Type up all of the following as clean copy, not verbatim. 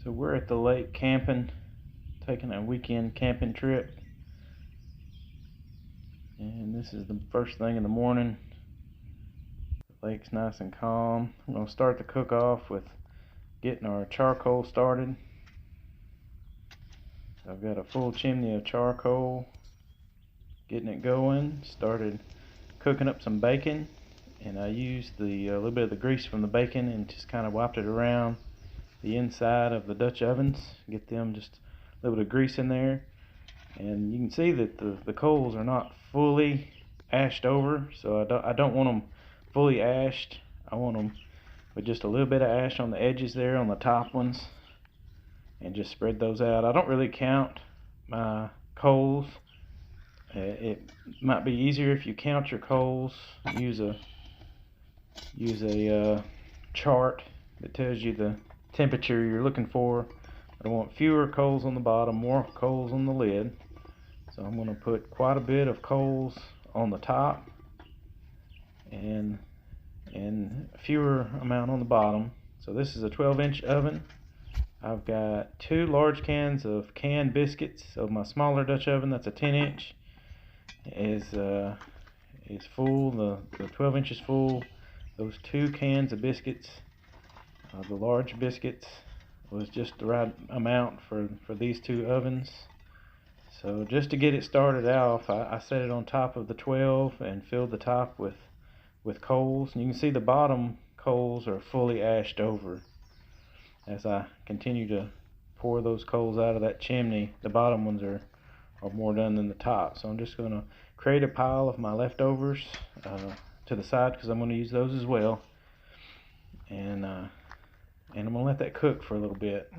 So we're at the lake camping, taking a weekend camping trip. And this is the first thing in the morning. The lake's nice and calm. I'm going to start the cook off with getting our charcoal started. So I've got a full chimney of charcoal. Getting it going. Started cooking up some bacon. And I used the little bit of the grease from the bacon and just kind of wiped it around the inside of the Dutch ovens. Get them just a little bit of grease in there. And you can see that the coals are not fully ashed over, so I don't want them fully ashed. I want them with just a little bit of ash on the edges there, on the top ones, and just spread those out. I don't really count my coals. It might be easier if you count your coals. Use a chart that tells you the temperature you're looking for. I want fewer coals on the bottom, more coals on the lid. So I'm going to put quite a bit of coals on the top and a fewer amount on the bottom. So this is a 12-inch oven. I've got 2 large cans of canned biscuits. So my smaller Dutch oven, that's a 10-inch, is full. The 12 inches full. Those 2 cans of biscuits, the large biscuits, was just the right amount for these 2 ovens. So just to get it started off, I set it on top of the 12 and filled the top with coals. And you can see the bottom coals are fully ashed over. As I continue to pour those coals out of that chimney, the bottom ones are more done than the top. So I'm just going to create a pile of my leftovers to the side, because I'm going to use those as well. And I'm going to let that cook for a little bit.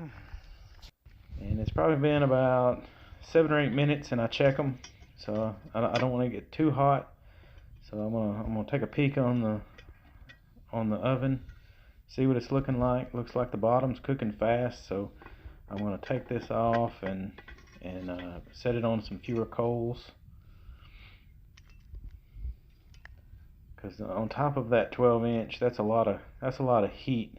And it's probably been about 7 or 8 minutes, and I check them. So I don't want to get too hot. So I'm gonna take a peek on the oven, see what it's looking like. Looks like the bottom's cooking fast. So I'm gonna take this off and set it on some fewer coals. Because on top of that 12-inch, that's a lot of heat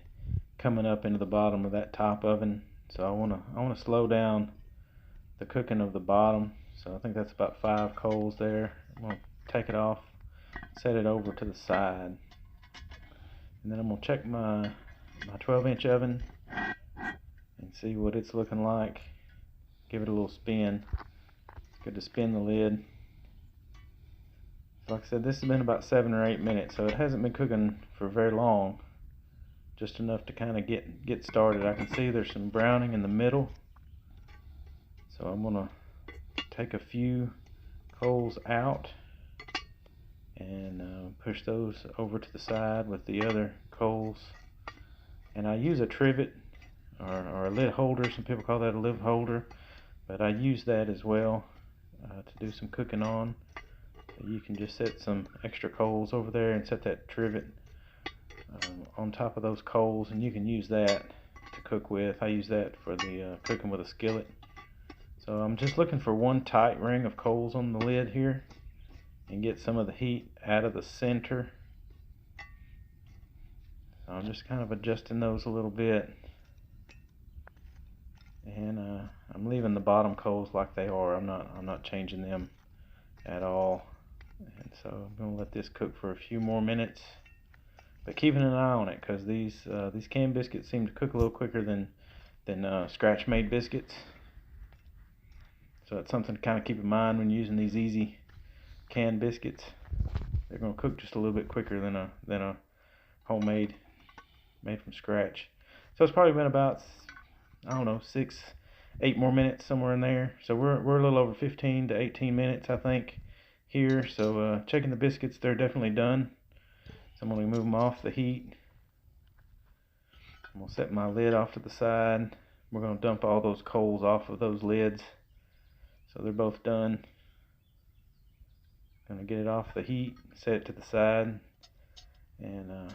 coming up into the bottom of that top oven. So I wanna slow down the cooking of the bottom. So I think that's about 5 coals there. I'm gonna take it off, set it over to the side, and then I'm gonna check my 12-inch oven and see what it's looking like. Give it a little spin. It's good to spin the lid. Like I said, this has been about 7 or 8 minutes, so it hasn't been cooking for very long. Just enough to kind of get started. I can see there's some browning in the middle. So I'm gonna take a few coals out and push those over to the side with the other coals. And I use a trivet or a lid holder. Some people call that a lid holder, but I use that as well to do some cooking on. You can just set some extra coals over there and set that trivet on top of those coals, and you can use that to cook with. I use that for the cooking with a skillet. So I'm just looking for one tight ring of coals on the lid here and get some of the heat out of the center. So I'm just kind of adjusting those a little bit, and I'm leaving the bottom coals like they are. I'm not changing them at all. And so I'm going to let this cook for a few more minutes, but keeping an eye on it, because these canned biscuits seem to cook a little quicker than scratch-made biscuits. So it's something to kind of keep in mind when using these easy canned biscuits. They're going to cook just a little bit quicker than a homemade, made from scratch. So it's probably been about, I don't know, 6, 8 more minutes, somewhere in there. So we're a little over 15 to 18 minutes, I think, here. So checking the biscuits, they're definitely done. So I'm going to move them off the heat. I'm going to set my lid off to the side. We're going to dump all those coals off of those lids. So they're both done. Going to get it off the heat, set it to the side, and I'm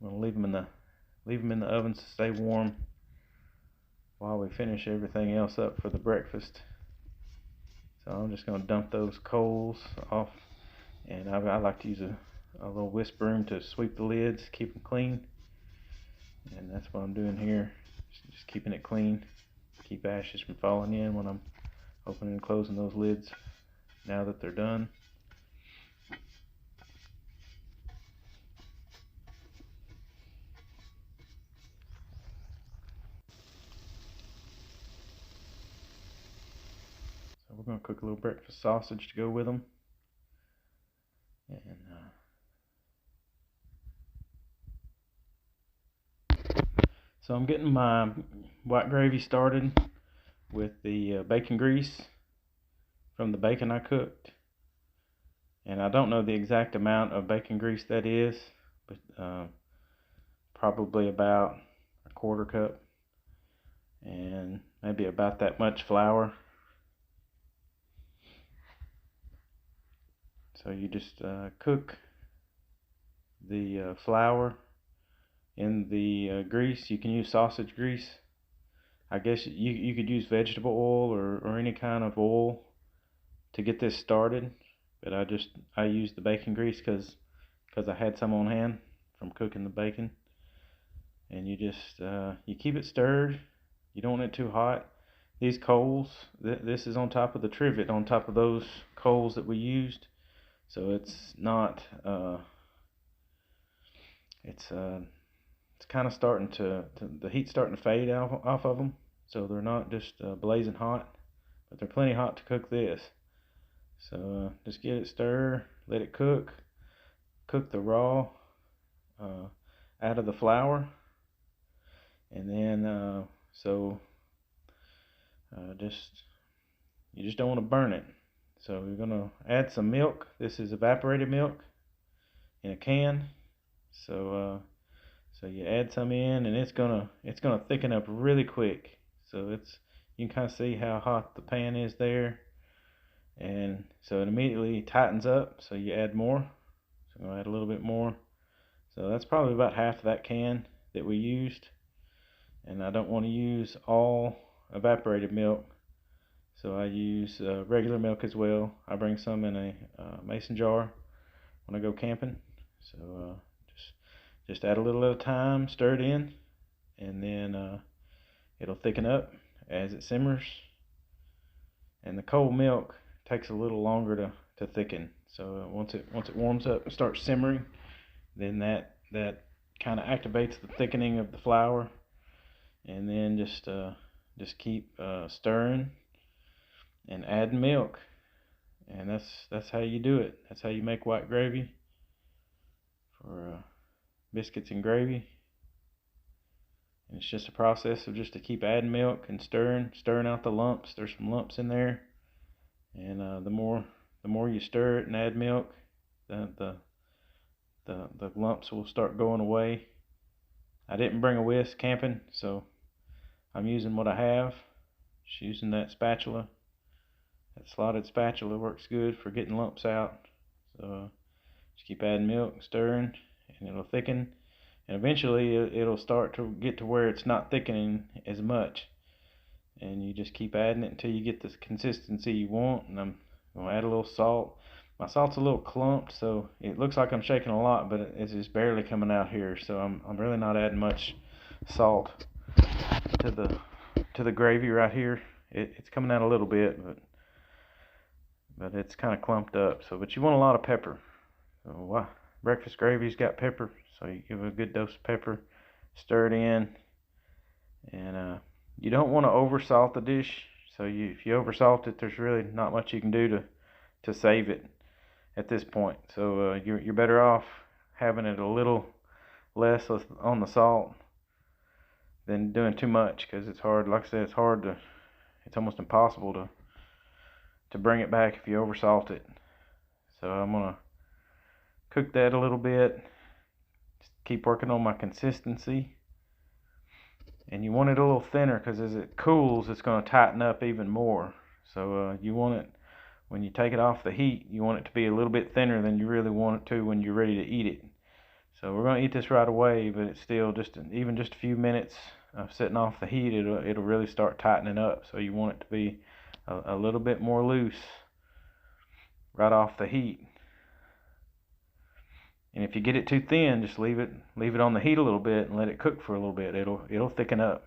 going to leave them in the oven to stay warm while we finish everything else up for the breakfast. So I'm just going to dump those coals off, and I like to use a little whisk broom to sweep the lids, keep them clean, and that's what I'm doing here, just keeping it clean. keep ashes from falling in when I'm opening and closing those lids now that they're done. So we're going to cook a little breakfast sausage to go with them. And so I'm getting my white gravy started with the bacon grease from the bacon I cooked. And I don't know the exact amount of bacon grease that is, but probably about a quarter cup, and maybe about that much flour. So you just cook the flour in the grease. You can use sausage grease. I guess you could use vegetable oil or any kind of oil to get this started, but I used the bacon grease because I had some on hand from cooking the bacon. And you just you keep it stirred. You don't want it too hot. These coals, this is on top of the trivet, on top of those coals that we used, so it's not it's kind of starting to the heat's starting to fade off of them, so they're not just blazing hot, but they're plenty hot to cook this. So just get it stirred, let it cook the raw out of the flour, and then you just don't want to burn it. So we're gonna add some milk. This is evaporated milk in a can. So you add some in, and it's gonna thicken up really quick. So you can kind of see how hot the pan is there, and so it immediately tightens up. So you add more. So I'm gonna add a little bit more. So that's probably about half of that can that we used, and I don't want to use all evaporated milk, so I use regular milk as well. I bring some in a mason jar when I go camping. So just add a little at a time, stir it in, and then it'll thicken up as it simmers. And the cold milk takes a little longer to thicken. So once it warms up and starts simmering, then that kind of activates the thickening of the flour, and then just keep stirring and add milk, and that's how you do it. That's how you make white gravy for biscuits and gravy. And it's just a process of just to keep adding milk and stirring out the lumps. There's some lumps in there, and the more you stir it and add milk, the lumps will start going away. I didn't bring a whisk camping, so I'm using what I have. Just using that spatula. That slotted spatula works good for getting lumps out. So just keep adding milk, stirring, and it'll thicken. And eventually it'll start to get to where it's not thickening as much. And you just keep adding it until you get the consistency you want. And I'm going to add a little salt. My salt's a little clumped, so it looks like I'm shaking a lot, but it's just barely coming out here. So I'm really not adding much salt to the gravy right here. It's coming out a little bit, but it's kind of clumped up. So, but you want a lot of pepper. So breakfast gravy's got pepper, so you give it a good dose of pepper, stir it in, and you don't want to over salt the dish. So if you over salt it, there's really not much you can do to save it at this point. So you're better off having it a little less on the salt than doing too much, because it's hard. Like I said, it's almost impossible to bring it back if you over salt it. So I'm gonna cook that a little bit. Just keep working on my consistency. And you want it a little thinner, because as it cools, it's going to tighten up even more. So you want it, when you take it off the heat, you want it to be a little bit thinner than you really want it to when you're ready to eat it. So we're going to eat this right away, but it's still even just a few minutes of sitting off the heat, it'll really start tightening up. So you want it to be a little bit more loose right off the heat. And if you get it too thin, just leave it on the heat a little bit and let it cook for a little bit. It'll thicken up.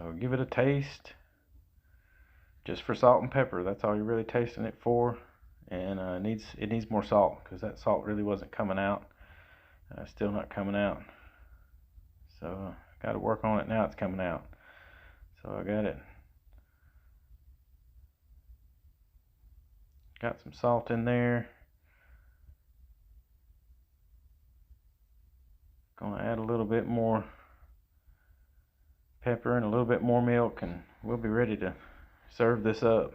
So give it a taste, just for salt and pepper. That's all you're really tasting it for. And it needs more salt, because that salt really wasn't coming out. Still not coming out. So got to work on it. Now it's coming out. So I got some salt in there. Gonna add a little bit more pepper and a little bit more milk, and we'll be ready to serve this up.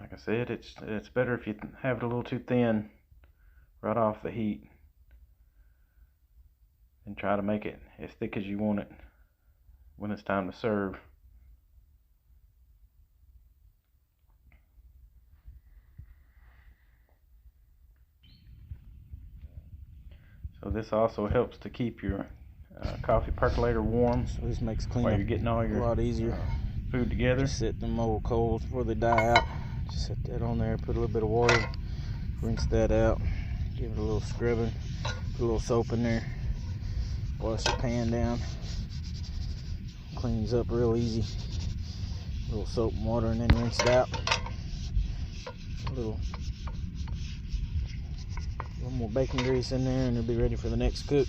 Like I said, it's better if you have it a little too thin right off the heat, and try to make it as thick as you want it when it's time to serve. So this also helps to keep your coffee percolator warm. So this makes cleaning while you're getting all your a lot easier. Food together. Just set them old coals before they die out. Just set that on there, put a little bit of water, rinse that out, give it a little scrubbing, put a little soap in there, wash the pan down, cleans up real easy. A little soap and water, and then rinse it out. A little more bacon grease in there, and it'll be ready for the next cook.